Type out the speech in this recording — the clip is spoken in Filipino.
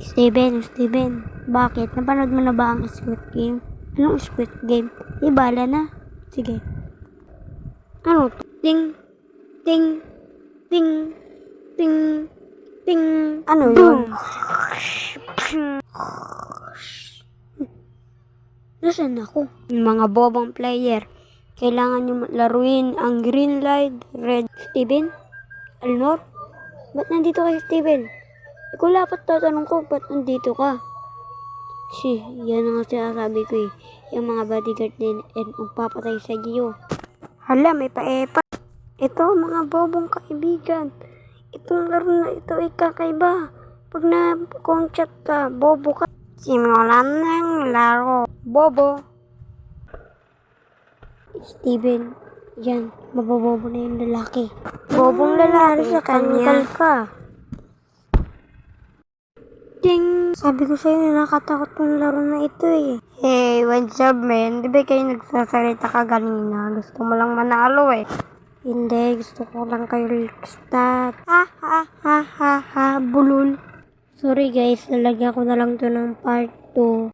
Steven, bakit? Napanood mo na ba ang Squid Game? Anong Squid Game? Bala na. Sige. Ano to? Ting, ting, ting, ting, ting. Ano yun? Nasaan ako? Mga bobong player. Kailangan nyo laruin ang green light, red. Steven? Alnor? Ba't nandito kayo, Steven? Ikaw dapat tatanong ko, ba't nandito ka? Yan ang sinasabi ko eh. Yung mga bodyguard din ang papatay sa iyo. Hala, may paepa. Ito, mga bobong kaibigan. Itong laro na ito ay kakaiba. Pag na-contract ka, bobo ka. Simulan ng laro. Bobo. Steven, yan, mabobobo na yung lalaki. Bobong lalaki sa kanya. Ka. Ding! Sabi ko sa'yo, nakatakot yung laro na ito eh. Hey, what's up man? Di ba kayo nagsasalita ka kanina? Gusto mo lang manalo eh. Hindi, gusto ko lang kayo stat. Ha, bulol. Sorry guys, nalagyan ko na lang to ng part 2.